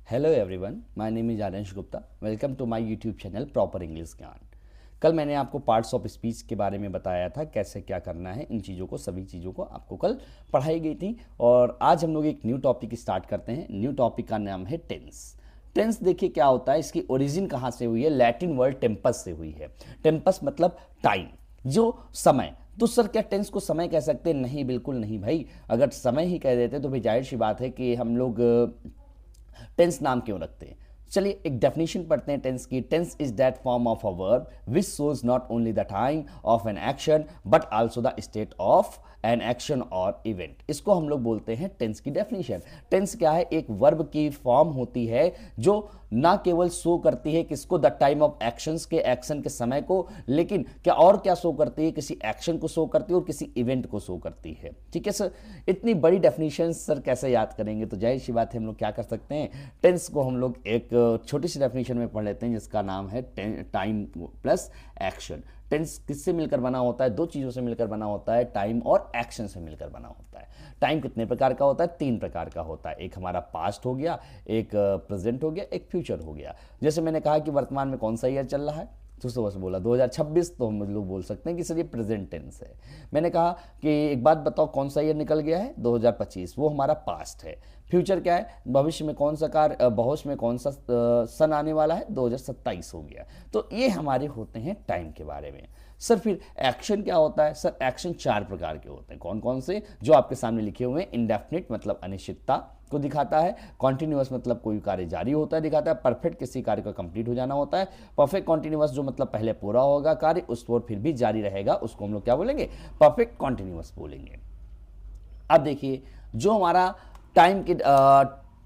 Hello everyone, my name is Aryansh Gupta. Welcome to my YouTube channel proper English Gyan. कल मैंने आपको parts of speech के बारे में बताया था, कैसे क्या करना है। इन चीज़ों को, सभी चीज़ों को आपको कल पढ़ाई गई थी। और आज हम लोग एक न्यू टॉपिक स्टार्ट करते हैं। न्यू टॉपिक का नाम है टेंस। टेंस देखिए क्या होता है, इसकी ओरिजिन कहाँ से हुई है। लैटिन वर्ड टेम्पस से हुई है। टेम्पस मतलब टाइम, जो समय। तो सर क्या टेंस को समय कह सकते हैं? नहीं, बिल्कुल नहीं भाई। अगर समय ही कह देते तो भाई जाहिर सी बात है कि हम लोग टेंस नाम क्यों रखते हैं। चलिए एक डेफिनेशन पढ़ते हैं टेंस की। Tense is that form of a verb which shows not only the time of an action but also the state of an action और इवेंट। इसको हम लोग बोलते हैं टेंस की डेफिनेशन। टेंस क्या है? एक वर्ब की फॉर्म होती है जो ना केवल शो करती है किसको, द टाइम ऑफ एक्शंस के, एक्शन के समय को, लेकिन क्या और क्या शो करती है? किसी एक्शन को शो करती है और किसी इवेंट को शो करती है। ठीक है सर, इतनी बड़ी डेफिनेशन सर कैसे याद करेंगे? तो जाहिर सी बात है हम लोग क्या कर सकते हैं, टेंस को हम लोग एक छोटी सी डेफिनेशन में पढ़ लेते हैं जिसका नाम है टाइम प्लस एक्शन। टेंस किससे मिलकर बना होता है? दो चीज़ों से मिलकर बना होता है, टाइम और एक्शन से मिलकर बना होता है। टाइम कितने प्रकार का होता है? तीन प्रकार का होता है। एक हमारा पास्ट हो गया, एक प्रेजेंट हो गया, एक फ्यूचर हो गया। जैसे मैंने कहा कि वर्तमान में कौन सा ईयर चल रहा है, तो सुबह से बोला 2026, तो हम लोग बोल सकते हैं कि सर ये प्रेजेंट टेंस है। मैंने कहा कि एक बात बताओ, कौन सा ईयर निकल गया है? 2025, वो हमारा पास्ट है। फ्यूचर क्या है? भविष्य में कौन सा भविष्य में कौन सा सन आने वाला है? 2027 हो गया। तो ये हमारे होते हैं टाइम के बारे में। सर फिर एक्शन क्या होता है? सर एक्शन चार प्रकार के होते हैं। कौन कौन से? जो आपके सामने लिखे हुए हैं। इंडेफिनिट मतलब अनिश्चितता को दिखाता है। कॉन्टिन्यूअस मतलब कोई कार्य जारी होता है दिखाता है। परफेक्ट किसी कार्य का कंप्लीट हो जाना होता है। परफेक्ट कॉन्टिन्यूअस जो मतलब पहले पूरा होगा कार्य, उस पर फिर भी जारी रहेगा, उसको हम लोग क्या बोलेंगे? परफेक्ट कॉन्टिन्यूअस बोलेंगे। अब देखिए, जो हमारा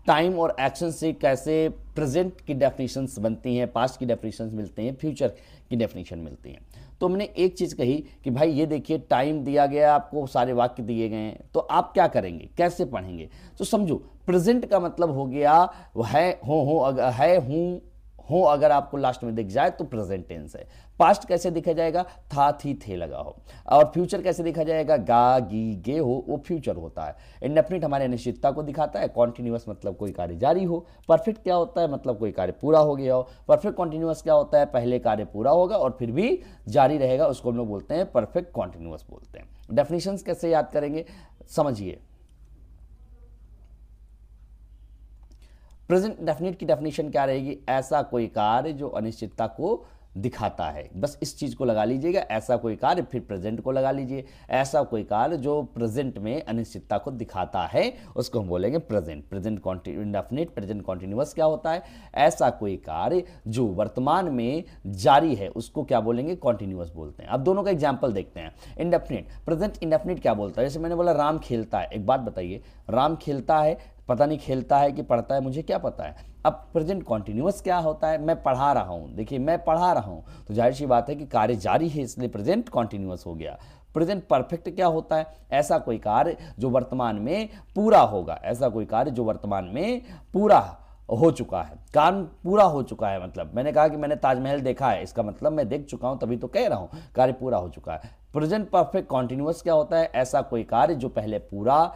टाइम और एक्शन से कैसे प्रेजेंट की डेफिनेशंस बनती हैं, पास्ट की डेफिनेशंस मिलती हैं, फ्यूचर की डेफिनेशन मिलती हैं। तो हमने एक चीज़ कही कि भाई ये देखिए टाइम दिया गया, आपको सारे वाक्य दिए गए हैं, तो आप क्या करेंगे, कैसे पढ़ेंगे? तो समझो, प्रेजेंट का मतलब हो गया है, हो अगर आपको लास्ट में दिख जाए तो प्रेजेंट टेंस है। पास्ट कैसे दिखा जाएगा? था, थी, थे लगा हो। और फ्यूचर कैसे दिखा जाएगा? गा, गी, गे हो, वो फ्यूचर होता है। इंडेफिनिट हमारे अनिश्चितता को दिखाता है। कॉन्टिन्यूअस मतलब कोई कार्य जारी हो। परफेक्ट क्या होता है? मतलब कोई कार्य पूरा हो गया हो। परफेक्ट कॉन्टिन्यूअस क्या होता है? पहले कार्य पूरा होगा और फिर भी जारी रहेगा, उसको हम लोग बोलते हैं परफेक्ट कॉन्टिन्यूअस बोलते हैं। डेफिनेशंस कैसे याद करेंगे, समझिए। प्रेजेंट डेफिनेट की डेफिनेशन क्या रहेगी? ऐसा कोई कार्य जो अनिश्चितता को दिखाता है। बस इस चीज को लगा लीजिएगा, ऐसा कोई कार्य, फिर प्रेजेंट को लगा लीजिए। ऐसा कोई कार्य जो प्रेजेंट में अनिश्चितता को दिखाता है, उसको हम बोलेंगे present. Present indefinite, present continuous क्या होता है? ऐसा कोई कार्य जो वर्तमान में जारी है, उसको क्या बोलेंगे? कॉन्टिन्यूअस बोलते हैं। अब दोनों का एग्जाम्पल देखते हैं। इंडेफिनिट, प्रेजेंट इंडेफिनिट क्या बोलता है? जैसे मैंने बोला राम खेलता है। एक बात बताइए, राम खेलता है, पता नहीं खेलता है कि पढ़ता है, मुझे क्या पता है। अब प्रेजेंट कॉन्टिन्यूअस क्या होता है? मैं पढ़ा रहा हूं। देखिए मैं पढ़ा रहा हूं, तो जाहिर सी बात है कि कार्य जारी है, इसलिए प्रेजेंट कॉन्टिन्यूअस हो गया। प्रेजेंट परफेक्ट क्या होता है? ऐसा कोई कार्य जो वर्तमान में पूरा होगा। ऐसा कोई कार्य जो वर्तमान में पूरा हो चुका है, काम पूरा हो चुका है। मतलब मैंने कहा कि मैंने ताजमहल देखा है, इसका मतलब मैं देख चुका हूं, तभी तो कह रहा हूं कार्य पूरा हो चुका है। प्रेजेंट परफेक्ट कॉन्टिन्यूअस क्या होता है? ऐसा कोई कार्य जो पहले पूरा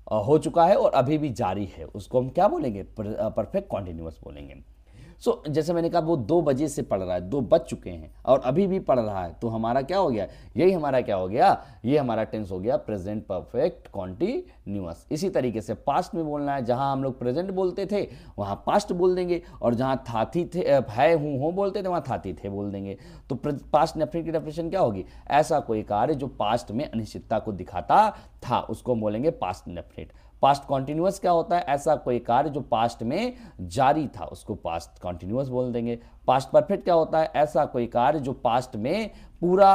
हो चुका है और अभी भी जारी है, उसको हम क्या बोलेंगे? परफेक्ट कॉन्टिन्यूअस बोलेंगे। जैसे मैंने कहा वो 2 बजे से पढ़ रहा है, 2 बज चुके हैं और अभी भी पढ़ रहा है, तो हमारा क्या हो गया? यही हमारा क्या हो गया? ये हमारा टेंस हो गया प्रेजेंट परफेक्ट कॉन्टिन्यूअस। इसी तरीके से पास्ट में बोलना है, जहां हम लोग प्रेजेंट बोलते थे वहां पास्ट बोल देंगे, और जहां था थी थे है हूं हो बोलते थे वहां था थी थे बोल देंगे। तो पास्ट डेफिनेट की डेफिनेशन क्या होगी? ऐसा कोई कार्य जो पास्ट में अनिश्चितता को दिखाता था, उसको हम बोलेंगे पास्ट डेफिनेट। पास्ट कॉन्टिन्यूअस क्या होता है? ऐसा कोई कार्य जो पास्ट में जारी था, उसको पास्ट कॉन्टिन्यूअस बोल देंगे। पास्ट परफेक्ट क्या होता है? ऐसा कोई कार्य जो पास्ट में पूरा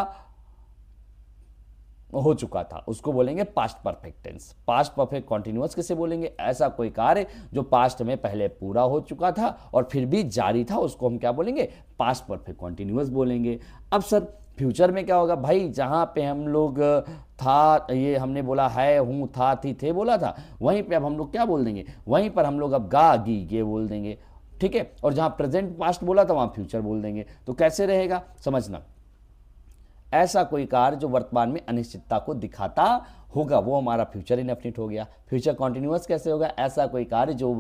हो चुका था, उसको बोलेंगे past perfect tense. Past perfect continuous किसे बोलेंगे? ऐसा कोई कार्य जो पास्ट में पहले पूरा हो चुका था और फिर भी जारी था, उसको हम क्या बोलेंगे? पास्ट परफेक्ट कॉन्टिन्यूअस बोलेंगे। अब सर फ्यूचर में क्या होगा? भाई जहां पे हम लोग था, ये हमने बोला है हूं था थी थे बोला था, वहीं पे अब हम लोग क्या बोल देंगे? वहीं पर हम लोग अब गा गी गे बोल देंगे। ठीक है, और जहां प्रेजेंट पास्ट बोला था वहां फ्यूचर बोल देंगे। तो कैसे रहेगा, समझना। ऐसा कोई कार्य जो वर्तमान में अनिश्चितता को दिखाता होगा वो हमारा फ्यूचर इंडेफिनिट हो गया। फ्यूचर कॉन्टिन्यूअस कैसे होगा? ऐसा कोई कार्य जो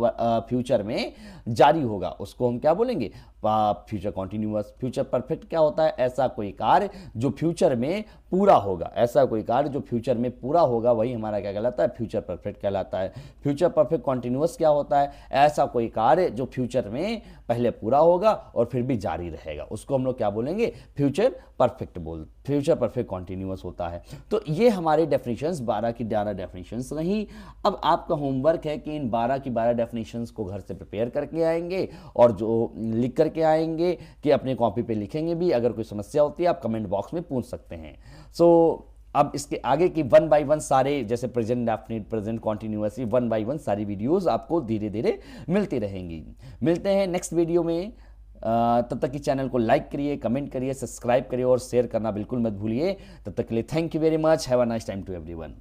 फ्यूचर में जारी होगा उसको हम क्या बोलेंगे? Future continuous. फ्यूचर परफेक्ट क्या होता है? ऐसा कोई कार्य जो फ्यूचर में पूरा होगा, ऐसा कोई कार्य जो फ्यूचर में पूरा होगा वही हमारा क्या कहलाता है? फ्यूचर परफेक्ट कहलाता है। फ्यूचर परफेक्ट कॉन्टिन्यूअस क्या होता है? ऐसा कोई कार्य जो फ्यूचर में पहले पूरा होगा और फिर भी जारी रहेगा, उसको हम लोग क्या बोलेंगे? फ्यूचर परफेक्ट कॉन्टिन्यूअस होता है। तो ये हमारे डेफिनेशंस 12 की 11 डेफिनेशंस रही। अब आपका होमवर्क है कि इन 12 की 12 डेफिनेशंस को घर से प्रिपेयर करके आएंगे और जो लिख करके आएंगे कि अपने कॉपी पे लिखेंगे भी। अगर कोई समस्या होती है आप कमेंट बॉक्स में पूछ सकते हैं। अब इसके आगे की 1 बाय 1 सारे, जैसे present indefinite, present continuous, 1 by 1 सारी वीडियोस आपको धीरे धीरे मिलती रहेंगी। मिलते हैं नेक्स्ट वीडियो में। तब तक की चैनल को लाइक करिए, कमेंट करिए, सब्सक्राइब करिए और शेयर करना बिल्कुल मत भूलिए। तब तक के लिए thank you very much. Have a nice time to everyone.